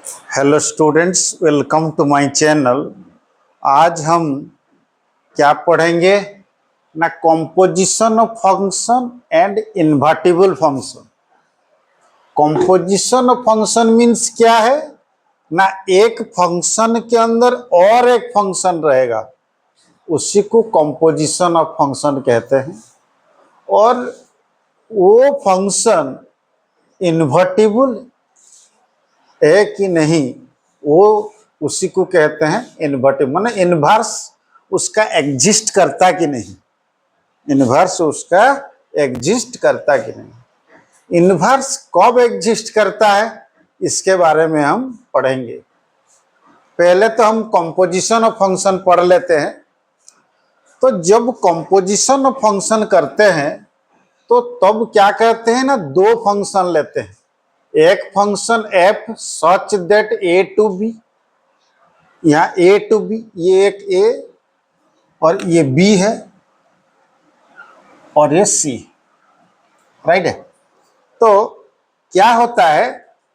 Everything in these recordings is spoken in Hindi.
Hello students, welcome to my channel. आज हम क्या पढ़ेंगे ना, composition of function and invertible function. Composition of function means क्या है ना, एक फंक्शन के अंदर और एक फंक्शन रहेगा, उसी को कॉम्पोजिशन ऑफ फंक्शन कहते हैं। और वो फंक्शन इन्वर्टिबल है कि नहीं, वो उसी को कहते हैं इन्वर्टिव, माने इन्वर्स उसका एग्जिस्ट करता कि नहीं, इन्वर्स उसका एग्जिस्ट करता कि नहीं। इन्वर्स कब एग्जिस्ट करता है इसके बारे में हम पढ़ेंगे। पहले तो हम कंपोजिशन ऑफ फंक्शन पढ़ लेते हैं। तो जब कंपोजिशन ऑफ फंक्शन करते हैं तो तब क्या करते हैं ना, दो फंक्शन लेते हैं। एक function F such that A to B, यहाँ ए टू बी, ये एक ए और ये बी है और ये सी, राइट है। तो क्या होता है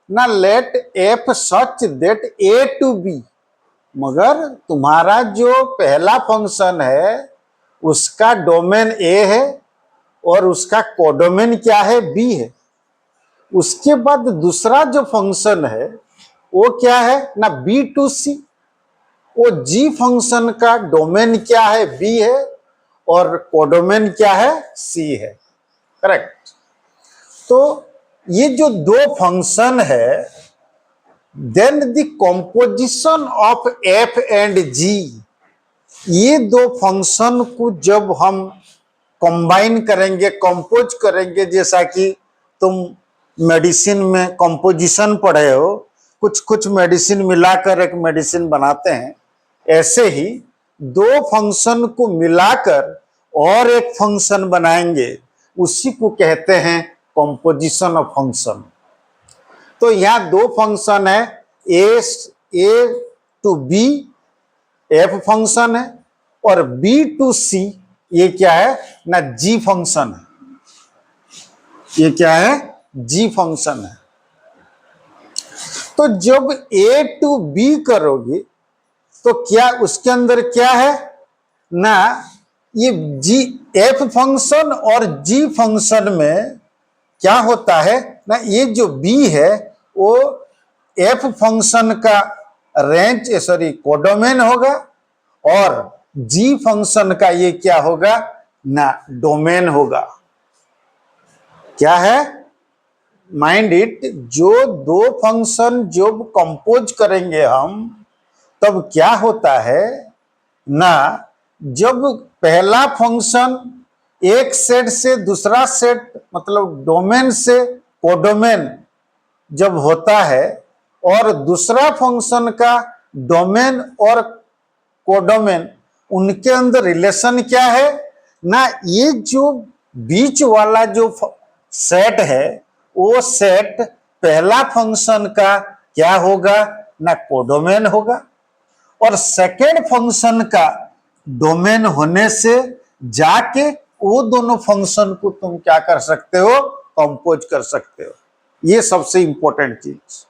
ना, let F such that A to B, मगर तुम्हारा जो पहला फंक्शन है उसका डोमेन ए है और उसका कोडोमेन क्या है, बी है। उसके बाद दूसरा जो फंक्शन है वो क्या है ना, बी टू सी, वो जी फंक्शन का डोमेन क्या है, बी है और कोडोमेन क्या है, सी है। करेक्ट। तो ये जो दो फंक्शन है, then the composition of f and g, ये दो फंक्शन को जब हम कंबाइन करेंगे, कंपोज करेंगे, जैसा कि तुम मेडिसिन में कंपोजिशन पढ़े हो, कुछ कुछ मेडिसिन मिलाकर एक मेडिसिन बनाते हैं, ऐसे ही दो फंक्शन को मिलाकर और एक फंक्शन बनाएंगे, उसी को कहते हैं कंपोजिशन ऑफ फंक्शन। तो यहाँ दो फंक्शन है, ए टू बी एफ फंक्शन है और बी टू सी ये क्या है ना, जी फंक्शन है। ये क्या है, जी फंक्शन है। तो जब ए टू बी करोगे तो क्या उसके अंदर क्या है ना, ये जी एफ फंक्शन और जी फंक्शन में क्या होता है ना, ये जो बी है वो एफ फंक्शन का रेंज कोडोमेन होगा और जी फंक्शन का ये क्या होगा ना, डोमेन होगा। क्या है, माइंड इट, जो दो फंक्शन जब कंपोज करेंगे हम, तब क्या होता है ना, जब पहला फंक्शन एक सेट से दूसरा सेट, मतलब डोमेन से कोडोमेन जब होता है, और दूसरा फंक्शन का डोमेन और कोडोमेन, उनके अंदर रिलेशन क्या है ना, ये जो बीच वाला जो सेट है वो सेट पहला फंक्शन का क्या होगा ना, कोडोमेन होगा, और सेकेंड फंक्शन का डोमेन होने से जाके वो दोनों फंक्शन को तुम क्या कर सकते हो, कंपोज कर सकते हो। ये सबसे इंपॉर्टेंट चीज।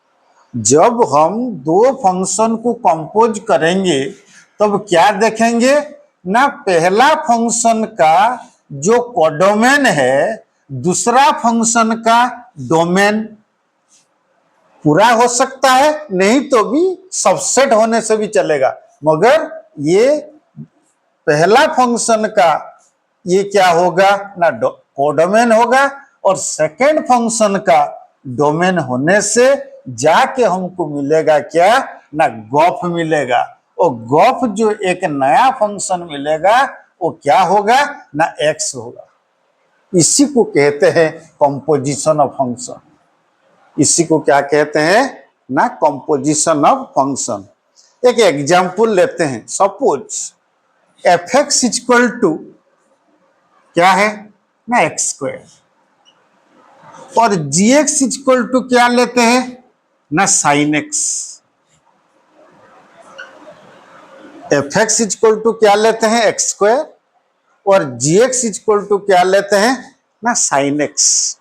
जब हम दो फंक्शन को कंपोज करेंगे तब क्या देखेंगे ना, पहला फंक्शन का जो कोडोमेन है दूसरा फंक्शन का डोमेन पूरा हो सकता है, नहीं तो भी सबसेट होने से भी चलेगा, मगर ये पहला फंक्शन का ये क्या होगा ना, कोडोमेन होगा, और सेकेंड फंक्शन का डोमेन होने से जाके हमको मिलेगा क्या ना, गॉफ मिलेगा। और गॉफ जो एक नया फंक्शन मिलेगा वो क्या होगा ना, एक्स होगा। इसी को कहते हैं कंपोजिशन ऑफ फंक्शन। इसी को क्या कहते हैं ना, कंपोजिशन ऑफ फंक्शन। एक एग्जांपल लेते हैं। Suppose F X equal to क्या है ना, एक्स स्क्वायर, और जी एक्स इक्वल टू क्या लेते हैं ना, sine X. F X equal to क्या लेते हैं, एक्स स्क्वायर, और जी एक्स इक्वल टू क्या लेते हैं ना, साइन एक्स।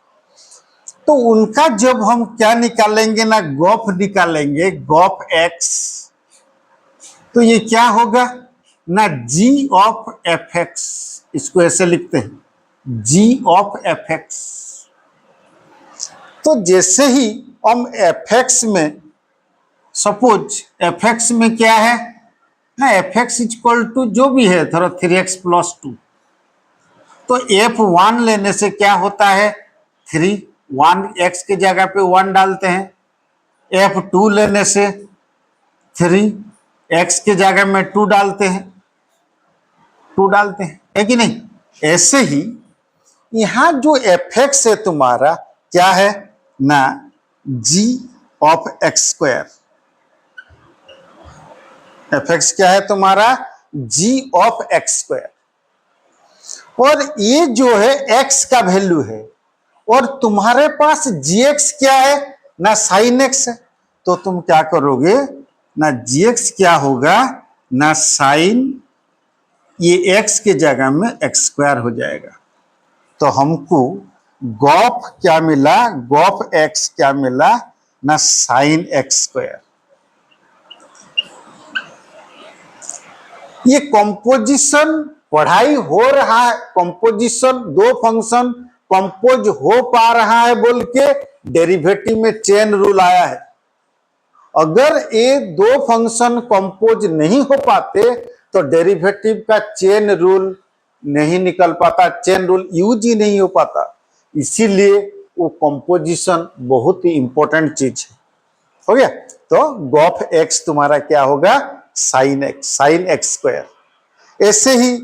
तो उनका जब हम क्या निकालेंगे ना, गॉफ निकालेंगे, गॉफ एक्स, तो ये क्या होगा ना, जी ऑफ एफ एक्स, इसको ऐसे लिखते हैं जी ऑफ एफ एक्स। तो जैसे ही हम एफ एक्स में, सपोज एफ एक्स में क्या है ना, एफ एक्स इक्वल टू जो भी है थोड़ा 3x+2, तो f1 लेने से क्या होता है 3, 1 x के जगह पे 1 डालते हैं। f2 लेने से 3, x के जगह में 2 डालते हैं, है कि नहीं। ऐसे ही यहां जो fx है तुम्हारा क्या है ना, g of x square. fx क्या है तुम्हारा, g ऑफ एक्स स्क्वायर। और ये जो है x का वैल्यू है, और तुम्हारे पास gx क्या है ना, साइन x है। तो तुम क्या करोगे ना, gx क्या होगा ना, साइन, ये x के जगह में एक्स स्क्वायर हो जाएगा। तो हमको गॉफ क्या मिला, गॉफ x क्या मिला ना, साइन एक्स स्क्वायर। ये कंपोजिशन पढ़ाई हो रहा है, कंपोजिशन, दो फंक्शन कंपोज हो पा रहा है बोल के डेरिवेटिव में चेन रूल आया है। अगर ये दो फंक्शन कंपोज नहीं हो पाते तो डेरिवेटिव का चेन रूल नहीं निकल पाता, चेन रूल यूज ही नहीं हो पाता। इसीलिए वो कंपोजिशन बहुत ही इंपॉर्टेंट चीज है। हो गया। तो गॉफ एक्स तुम्हारा क्या होगा, sine x, sine x square. ऐसे ही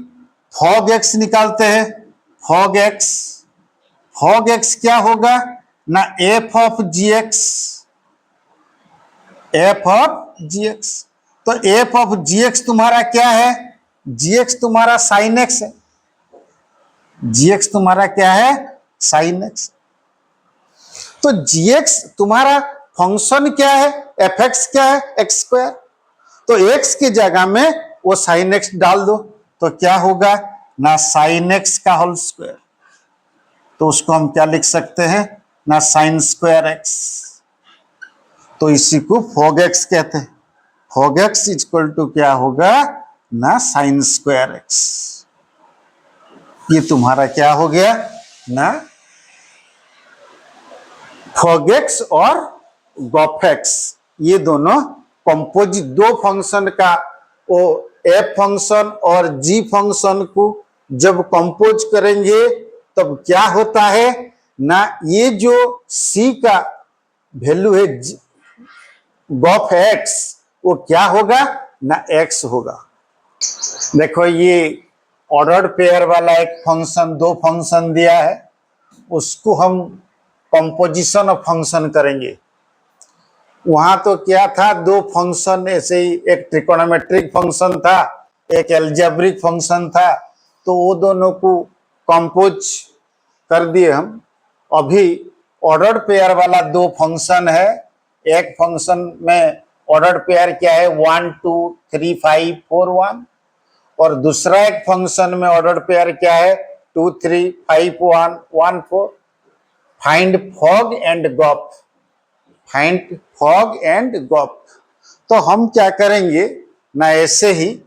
फॉग एक्स निकालते हैं, फॉग एक्स, फॉग एक्स क्या होगा ना, F of G X, F of G X. तो एफ ऑफ जी एक्स तुम्हारा क्या है, जी एक्स तुम्हारा साइन एक्स है, जी एक्स तुम्हारा क्या है, साइन एक्स। तो जी एक्स तुम्हारा फंक्शन क्या है, एफ एक्स क्या है, एक्स स्क्वायर। तो एक्स की जगह में वो साइन एक्स डाल दो, तो क्या होगा ना, साइन एक्स का होल स्क्वायर। तो उसको हम क्या लिख सकते हैं ना, साइन स्क्वायर एक्स। तो इसी को फॉग एक्स कहते हैं। फॉग एक्स इक्वल टू क्या होगा ना, साइन स्क्वायर एक्स। ये तुम्हारा क्या हो गया ना, फॉग एक्स और गॉफ एक्स, ये दोनों कंपोजिट दो फंक्शन का, वो एफ फंक्शन और जी फंक्शन को जब कंपोज करेंगे तब क्या होता है ना, ये जो सी का वैल्यू है गॉफ एक्स, वो क्या होगा ना, एक्स होगा। देखो ये ऑर्डर्ड पेयर वाला एक फंक्शन, दो फंक्शन दिया है, उसको हम कंपोजिशन ऑफ फंक्शन करेंगे। वहां तो क्या था, दो फंक्शन ऐसे ही, एक ट्रिकोनोमेट्रिक फंक्शन था, एक एल्जेब्रिक फंक्शन था, तो वो दोनों को कंपोज कर दिए हम। अभी ऑर्डर्ड पेयर वाला दो फंक्शन है, एक फंक्शन में ऑर्डर्ड पेयर क्या है 1 2 3 5 4 1, और दूसरा एक फंक्शन में ऑर्डर्ड पेयर क्या है 2 3 5 1 1 4। Find fog and gof, find fog and gof. तो हम क्या करेंगे ना, ऐसे ही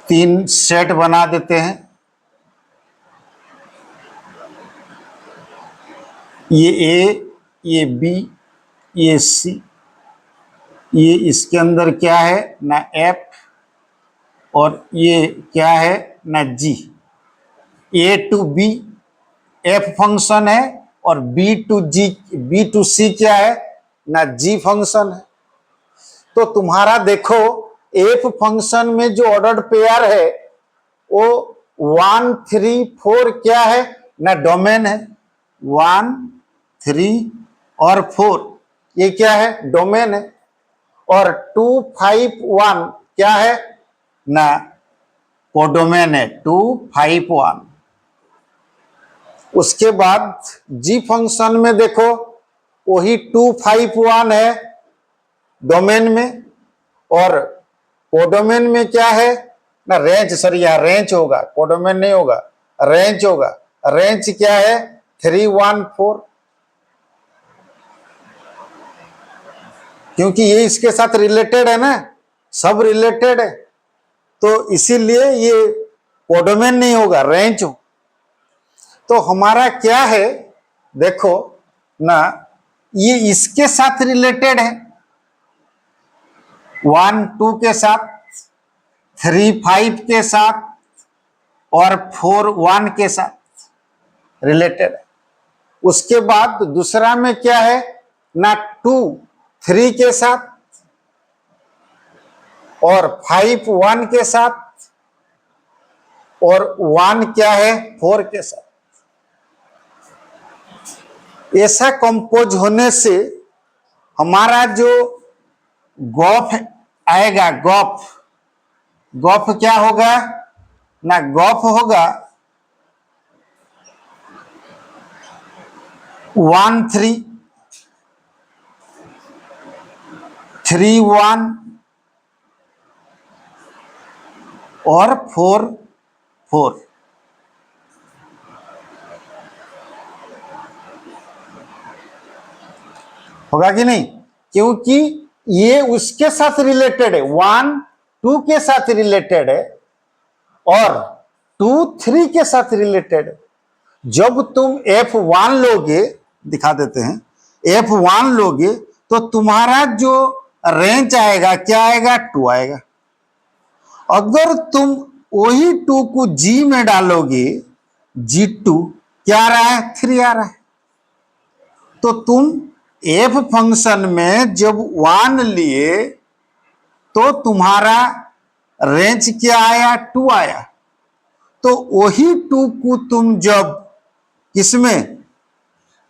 तीन सेट बना देते हैं। ये ए, ये बी, ये सी, ये इसके अंदर क्या है ना, एफ, और ये क्या है ना, g. A to b f function है, और b to g, b to c क्या है ना, जी फंक्शन है। तो तुम्हारा देखो एफ फंक्शन में जो ऑर्डर्ड पेयर है वो 1 3 4 क्या है ना, डोमेन है। 1 3 और 4 ये क्या है, डोमेन है। और 2 5 1 क्या है ना, कोडोमेन है, 2 5 1। उसके बाद जी फंक्शन में देखो वही 2 5 1 है डोमेन में, और कोडोमेन में क्या है ना, रेंज, सॉरी यहाँ रेंज होगा, कोडोमेन नहीं होगा, रेंज होगा। रेंज क्या है 314, क्योंकि ये इसके साथ रिलेटेड है ना, सब रिलेटेड है, तो इसीलिए ये कोडोमेन नहीं होगा, रेंज हो। तो हमारा क्या है, देखो ना, ये इसके साथ रिलेटेड है, 1 2 के साथ, 3 5 के साथ, और 4 1 के साथ रिलेटेड है। उसके बाद दूसरा में क्या है ना, 2 3 के साथ, और 5 1 के साथ, और 1 क्या है, 4 के साथ। ऐसा कंपोज होने से हमारा जो गॉफ आएगा, गॉफ क्या होगा ना, गॉफ होगा 1 3 3 1 और 4 4। होगा कि नहीं, क्योंकि ये उसके साथ रिलेटेड है, 1 2 के साथ रिलेटेड है और 2 3 के साथ रिलेटेड है। जब तुम F1 लोगे, दिखा देते हैं, F1 लोगे तो तुम्हारा जो रेंज आएगा क्या आएगा, 2 आएगा। अगर तुम वही 2 को G में डालोगे, G2 क्या आ रहा है, 3 आ रहा है। तो तुम F फंक्शन में जब 1 लिए तो तुम्हारा रेंज क्या आया, 2 आया। तो वही 2 को तुम जब किसमें,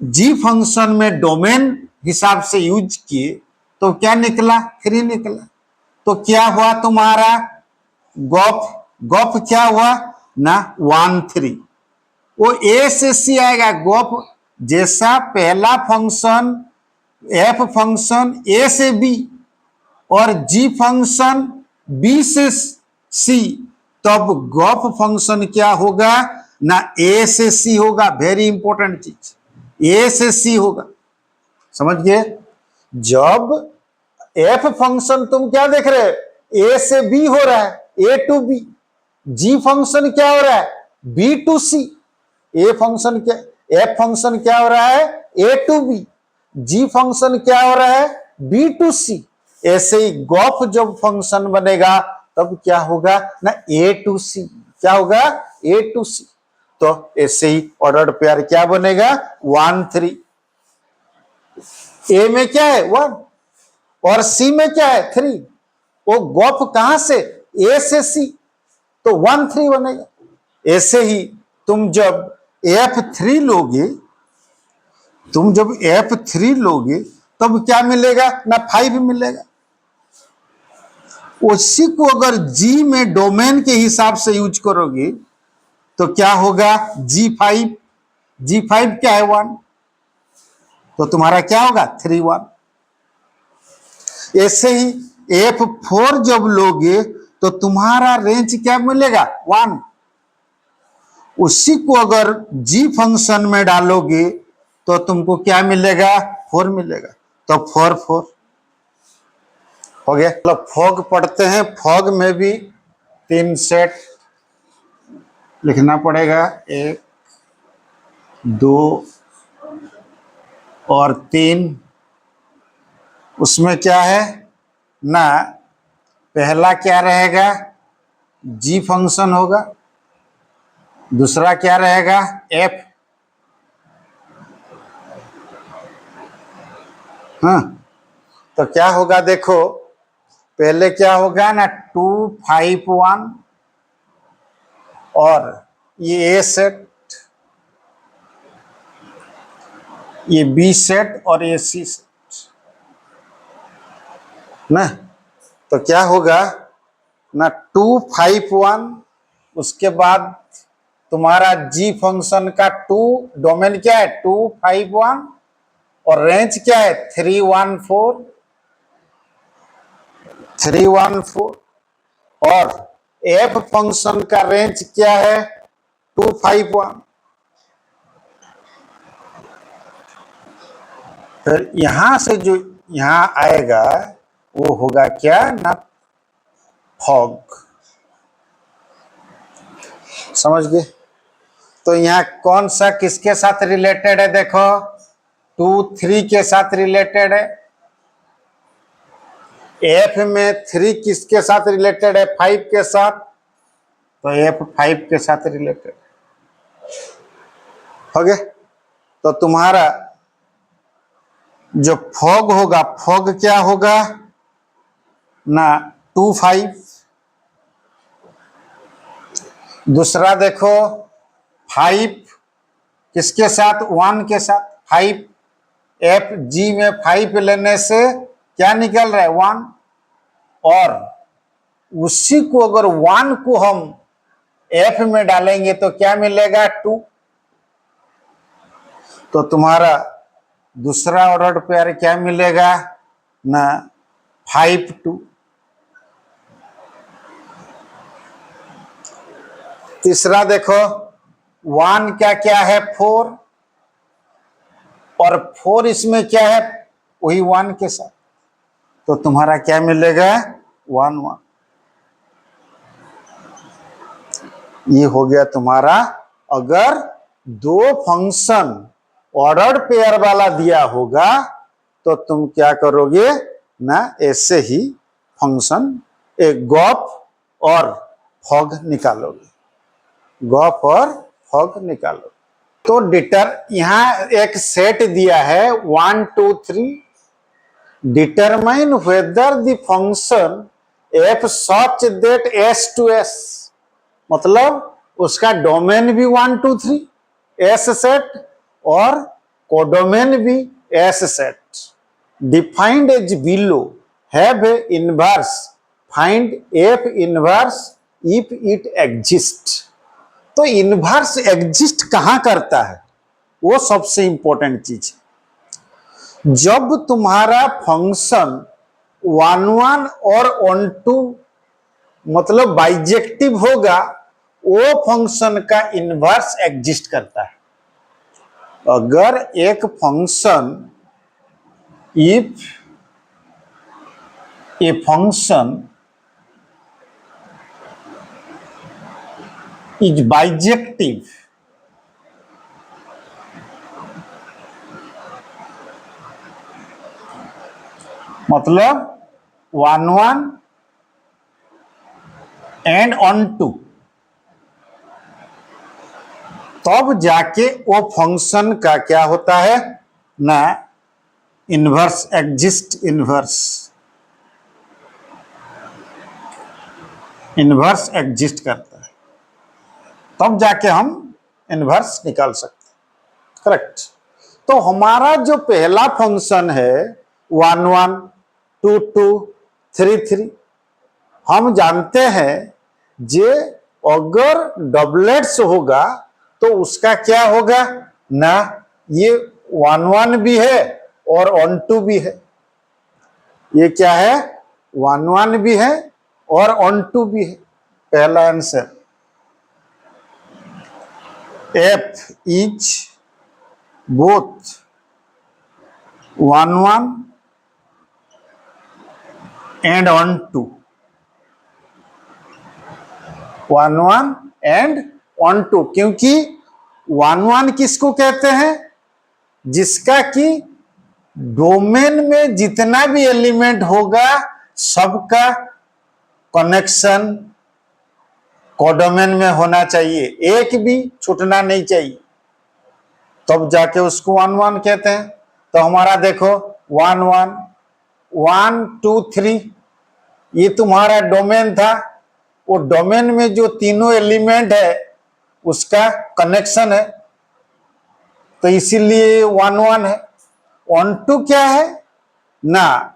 G फंक्शन में डोमेन हिसाब से यूज किए तो क्या निकला, 3 निकला। तो क्या हुआ तुम्हारा गॉफ क्या हुआ ना, 1 3। वो A से C आएगा, गॉफ जैसा पहला फंक्शन F फंक्शन A से B और G फंक्शन B से C, तब गॉफ फंक्शन क्या होगा ना, A से C होगा। वेरी इंपॉर्टेंट चीज, A से C होगा, समझ गए। जब F फंक्शन तुम क्या देख रहे हो, A से B हो रहा है, A to B। G function क्या हो रहा है, B to C। F function क्या हो रहा है, A to B। G function क्या हो रहा है, B to C। ऐसे ही गॉफ जब फंक्शन बनेगा तब क्या होगा ना, A to C। क्या होगा, A to C। तो ऐसे ही ऑर्डर्ड पेयर क्या बनेगा, 1 3। A में क्या है, 1 और C में क्या है, 3। वो गॉफ कहां से, A से C, तो 1 3 बनेगा। ऐसे ही तुम जब F3 लोगे, तब क्या मिलेगा ना, 5 मिलेगा। उसी को अगर G में डोमेन के हिसाब से यूज करोगे तो क्या होगा, G5 क्या है, 1, तो तुम्हारा क्या होगा, 3 1। ऐसे ही F4 जब लोगे तो तुम्हारा रेंज क्या मिलेगा, 1। उसी को अगर G फंक्शन में डालोगे तो तुमको क्या मिलेगा, 4 मिलेगा। तो 4 4 हो गया। मतलब फॉग पढ़ते हैं, फॉग में भी 3 सेट लिखना पड़ेगा, 1 2 और 3। उसमें क्या है ना, पहला क्या रहेगा, G फंक्शन होगा, दूसरा क्या रहेगा, F। हाँ, तो क्या होगा, देखो पहले क्या होगा ना, 2 5 1 और ये A सेट, ये B सेट और ये C सेट ना। तो क्या होगा ना, 2 5 1, उसके बाद तुम्हारा G फंक्शन का 2, डोमेन क्या है, 2 5 1 और रेंज क्या है, 3 1 4 3 1 4 और F फंक्शन का रेंज क्या है, 2 5 1। फिर यहां से जो यहां आएगा वो होगा क्या ना, फॉग। समझ गए? तो यहाँ कौन सा किसके साथ रिलेटेड है? देखो 2 3 के साथ रिलेटेड है। एफ में 3 किसके साथ रिलेटेड है? 5 के साथ। तो एफ 5 के साथ रिलेटेड हो गया। तो तुम्हारा जो फॉग होगा, फॉग क्या होगा ना, 2 5। दूसरा देखो 5 किसके साथ? 1 के साथ। 5 एफ जी में 5 लेने से क्या निकल रहा है? 1। और उसी को अगर 1 को हम एफ में डालेंगे तो क्या मिलेगा? 2। तो तुम्हारा दूसरा ऑर्डर पेयर क्या मिलेगा ना, 5 2। तीसरा देखो 1 क्या क्या है? 4। और 4 इसमें क्या है? वही 1 के साथ। तो तुम्हारा क्या मिलेगा? 1 1। ये हो गया तुम्हारा। अगर दो फंक्शन ऑर्डर पेयर वाला दिया होगा तो तुम क्या करोगे ना, ऐसे ही फंक्शन एक गॉफ और फॉग निकालोगे। गॉफ और फॉग निकालो। तो यहां एक सेट दिया है 1 2 3। Determine whether the function F such that S to S, मतलब उसका डोमेन भी 1 2 3 एस सेट और कोडोमेन भी S set. Defined as below, have inverse, find F inverse if it exist. तो इनवर्स एग्जिस्ट कहां करता है, वो सबसे इंपॉर्टेंट चीज है। जब तुम्हारा फंक्शन 1 1 और 1 2 मतलब बाइजेक्टिव होगा, वो फंक्शन का इनवर्स एग्जिस्ट करता है। अगर एक function, if a function is bijective, मतलब 1 1 एंड 1 2, तब जाके वो फंक्शन का क्या होता है ना, इनवर्स एग्जिस्ट। इनवर्स एग्जिस्ट करता है, तब जाके हम इनवर्स निकाल सकते हैं। करेक्ट। तो हमारा जो पहला फंक्शन है 1 1 2 2 3 3, हम जानते हैं जे अगर डबलेट्स होगा तो उसका क्या होगा ना, ये 1 1 भी है और 1 2 भी है। ये क्या है? 1 1 भी है और 1 2 भी है। पहला answer. F is both 1 1 and 1 2। 1 1 and 1 2, क्योंकि 1 1 किसको कहते हैं? जिसका कि डोमेन में जितना भी एलिमेंट होगा सबका कनेक्शन कोडोमेन में होना चाहिए, एक भी छूटना नहीं चाहिए, तब जाके उसको 1 1 कहते हैं। तो हमारा देखो 1 1 1 2 3, ये तुम्हारा डोमेन था। वो डोमेन में जो तीनों एलिमेंट है उसका कनेक्शन है, तो इसीलिए 1 1 है। 1 2 क्या है ना,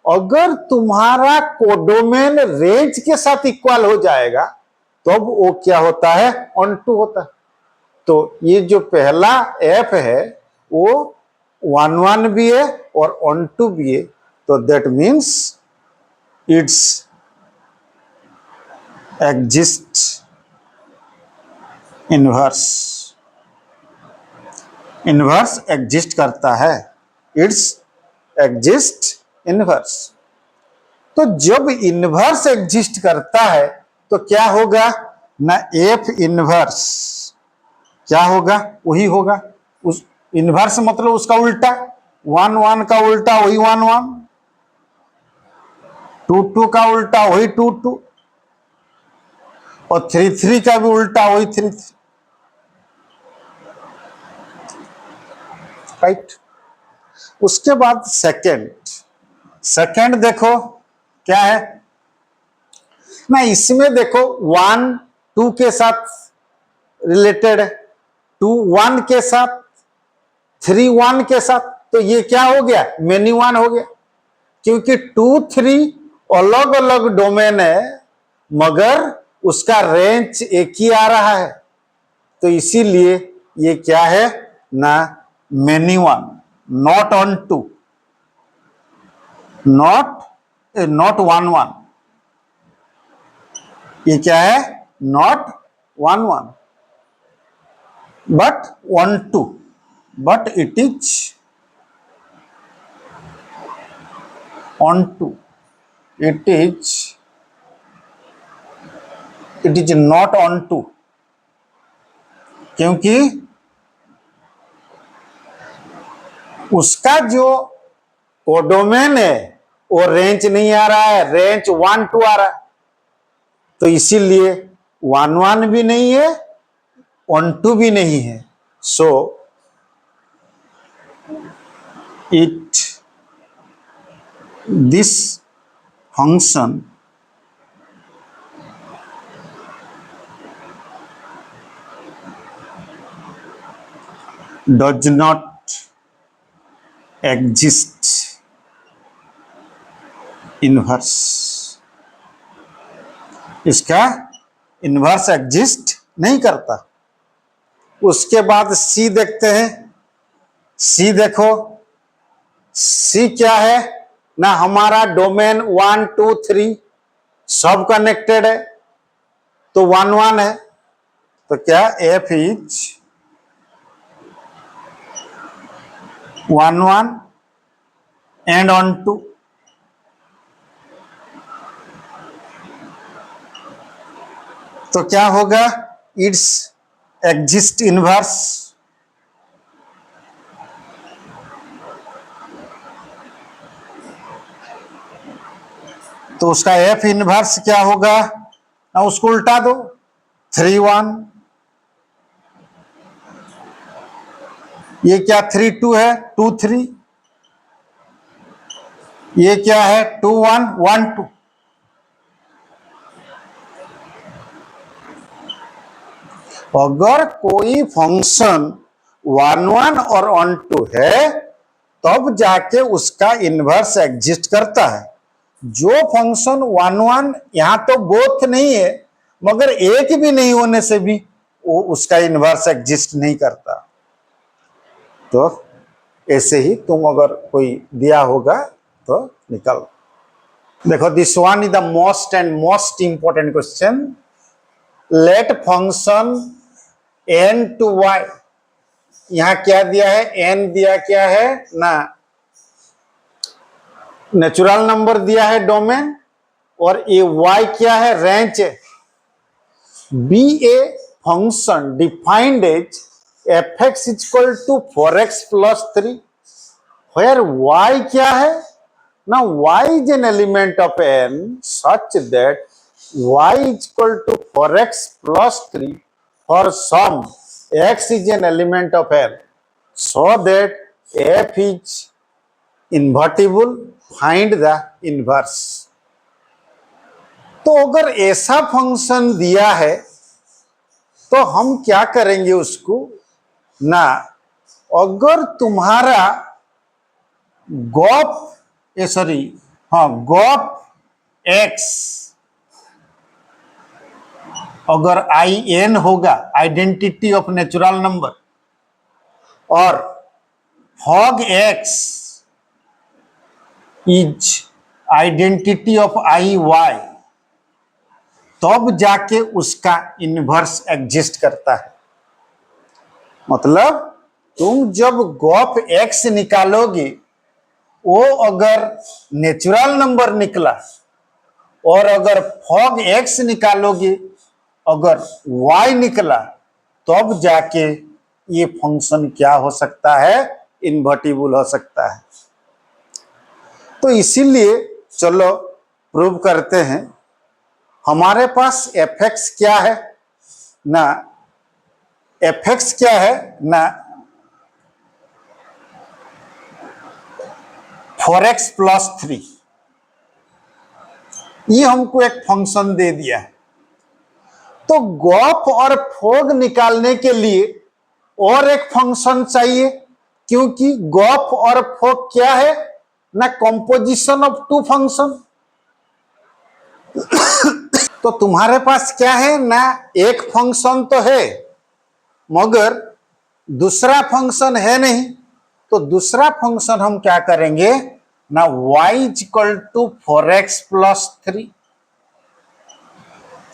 अगर तुम्हारा कोडोमेन रेंज के साथ इक्वल हो जाएगा तब तो वो क्या होता है? 1 2 होता है। तो ये जो पहला एफ है वो 1 1 भी है और 1 2 भी है, तो that means it's exist inverse. Inverse exist करता है। It's exist inverse. तो जब इनवर्स एग्जिस्ट करता है तो क्या होगा ना, एफ इनवर्स क्या होगा, वही होगा। उस इनवर्स मतलब उसका उल्टा, 1 1 का उल्टा वही 1 1, 2 2 का उल्टा वही 2 2, और 3 3 का भी उल्टा वही 3 3। राइट। उसके बाद सेकंड देखो क्या है ना, इसमें देखो 1 2 के साथ रिलेटेड है, 2 1 के साथ, 3 1 के साथ, तो ये क्या हो गया, मेनी 1 हो गया, क्योंकि 2 3 अलग अलग डोमेन है मगर उसका रेंज एक ही आ रहा है, तो इसीलिए ये क्या है ना, मेनी 1, नॉट ऑन 2, नॉट 1 1, ये क्या है, not 1 1 but 1 2, but it is on 2, it is not on 2, क्योंकि उसका जो कोडोमेन है वो रेंज नहीं आ रहा है, रेंज 1 2 आ रहा है, तो इसीलिए 1 1 भी नहीं है, 1 2 भी नहीं है। So it this function does not exist inverse, इसका इनवर्स एग्जिस्ट नहीं करता। उसके बाद सी देखते हैं, सी देखो, सी क्या है ना, हमारा डोमेन 1 2 3 सब कनेक्टेड है, तो 1 1 है, तो क्या एफ इज 1 1 एंड ऑन 2, तो क्या होगा, इट्स एग्जिस्ट इनवर्स। तो उसका एफ इनवर्स क्या होगा ना, उसको उल्टा दो, 3 1, ये क्या 3 2 है, 2 3, ये क्या है 2 1 1 2। अगर कोई फंक्शन 1 1 और 1 2 है तब जाके उसका इनवर्स एग्जिस्ट करता है। जो फंक्शन 1 1 यहां तो बोथ नहीं है मगर एक भी नहीं होने से भी वो उसका इनवर्स एग्जिस्ट नहीं करता। तो ऐसे ही तुम अगर कोई दिया होगा तो निकल। देखो, this one is the most important question. Let function n to y, यहां क्या दिया है, n दिया क्या है ना, नेचुरल नंबर दिया है डोमेन, और ये y क्या है, रेंज है। Be a function defined as fx equal to 4x plus 3, where y क्या है ना, y is an element of n such that y is equal to 4x plus 3 for some x is an element of L, so that f is invertible, find the inverse। तो अगर ऐसा फंक्शन दिया है तो हम क्या करेंगे उसको ना, अगर तुम्हारा गॉप x अगर IN होगा, आइडेंटिटी ऑफ नेचुरल नंबर, और hog x is identity of IY, तब जाके उसका इनवर्स एग्जिस्ट करता है। मतलब तुम जब गॉप x निकालोगे वो अगर नेचुरल नंबर निकला और अगर फॉग एक्स निकालोगे अगर वाई निकला तब जाके ये फंक्शन क्या हो सकता है, इन्वर्टिबल हो सकता है। तो इसीलिए चलो प्रूव करते हैं। हमारे पास एफ एक्स क्या है ना, एफ एक्स क्या है ना 4x+3, ये हमको एक फंक्शन दे दिया है। तो गॉफ और फोग निकालने के लिए और एक फंक्शन चाहिए, क्योंकि गॉफ और फोग क्या है ना, कंपोजिशन ऑफ टू फंक्शन। तो तुम्हारे पास क्या है ना, एक फंक्शन तो है मगर दूसरा फंक्शन है नहीं। तो दूसरा फंक्शन हम क्या करेंगे ना, y = 4x+3।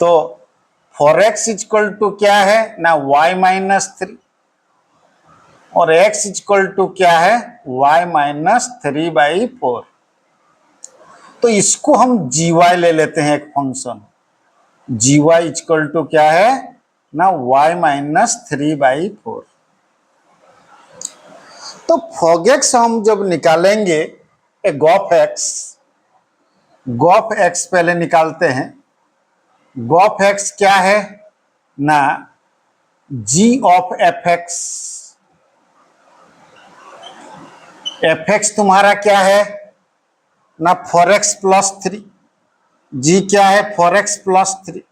तो 4x = क्या है ना, y-3, और x = क्या है, y-3/4। तो इसको हम gy ले लेते हैं एक फंक्शन, gy = क्या है ना, y-3/4। तो फॉग एक्स हम जब निकालेंगे गॉफ एक्स पहले निकालते हैं। गॉफ एक्स क्या है ना, जी ऑफ एफ एक्स तुम्हारा क्या है ना, 4x+3। जी क्या है, 4x+3।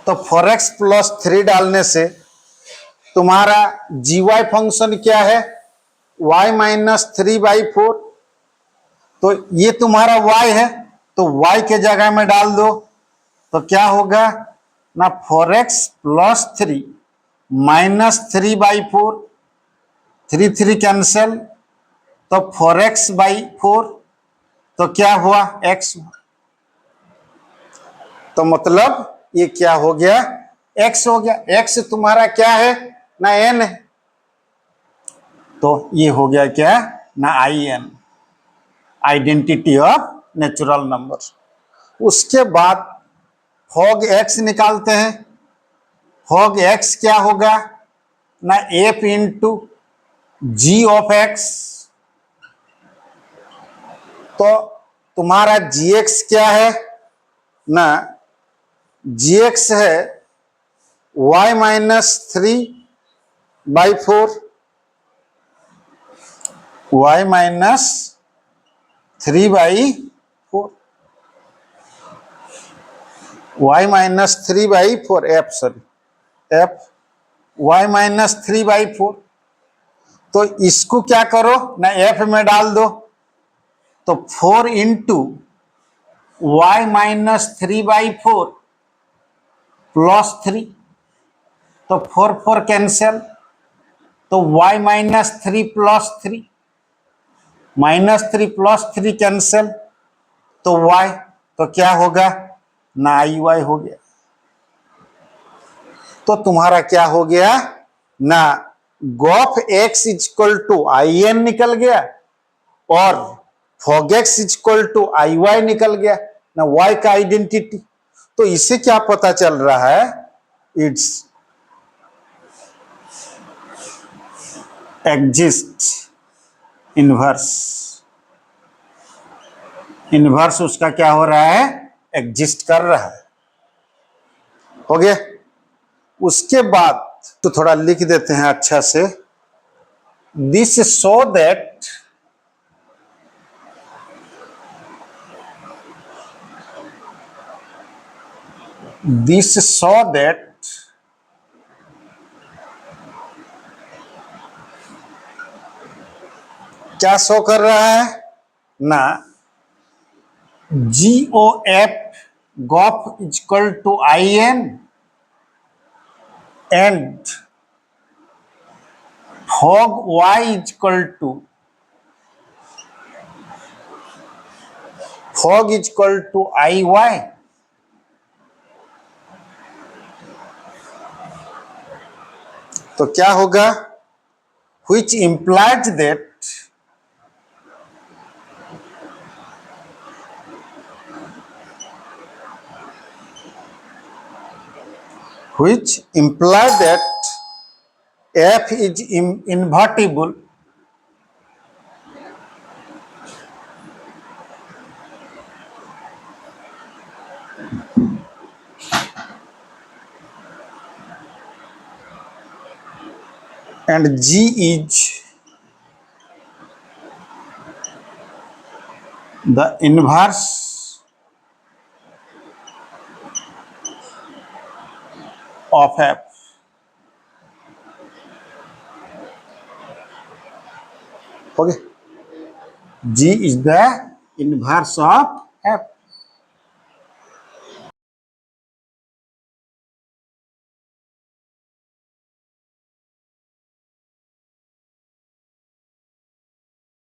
तो 4x+3 डालने से तुम्हारा जी वाई फंक्शन क्या है, y-3/4। तो ये तुम्हारा y है, तो y के जगह में डाल दो तो क्या होगा ना, 4x+3 -3/4, 3 कैंसल, तो 4x/4, तो क्या हुआ, x। तो मतलब ये क्या हो गया, x हो गया। x तुम्हारा क्या है ना, n है, तो ये हो गया क्या ना, in, identity of natural number. उसके बाद फॉग एक्स निकालते हैं। फॉग एक्स क्या होगा ना, f × जी ऑफ एक्स। तो तुम्हारा जी एक्स क्या है ना, जी एक्स है y-3/4, y-3/4, y-3/4 f, sorry f, y-3/4। तो इसको क्या करो ना, f में डाल दो, तो 4 × y-3/4 +3, तो 4 कैंसल, तो y-3 +3, -3 कैंसल, तो y, तो क्या होगा ना, IY हो गया। तो तुम्हारा क्या हो गया ना, गॉफ एक्स = IN निकल गया और फॉग एक्स = IY निकल गया ना, y का आइडेंटिटी। तो इससे क्या पता चल रहा है, इट्स एग्जिस्ट इनवर्स। इनवर्स उसका क्या हो रहा है, एग्जिस्ट कर रहा है। हो गया। उसके बाद तो थोड़ा लिख देते हैं अच्छा से, दिस शो दैट क्या शो कर रहा है ना, GOF Gauff = IN and fog y = IY। तो क्या होगा, which implies that which imply that f is invertible and G is the inverse of f. Okay, G is the inverse of f.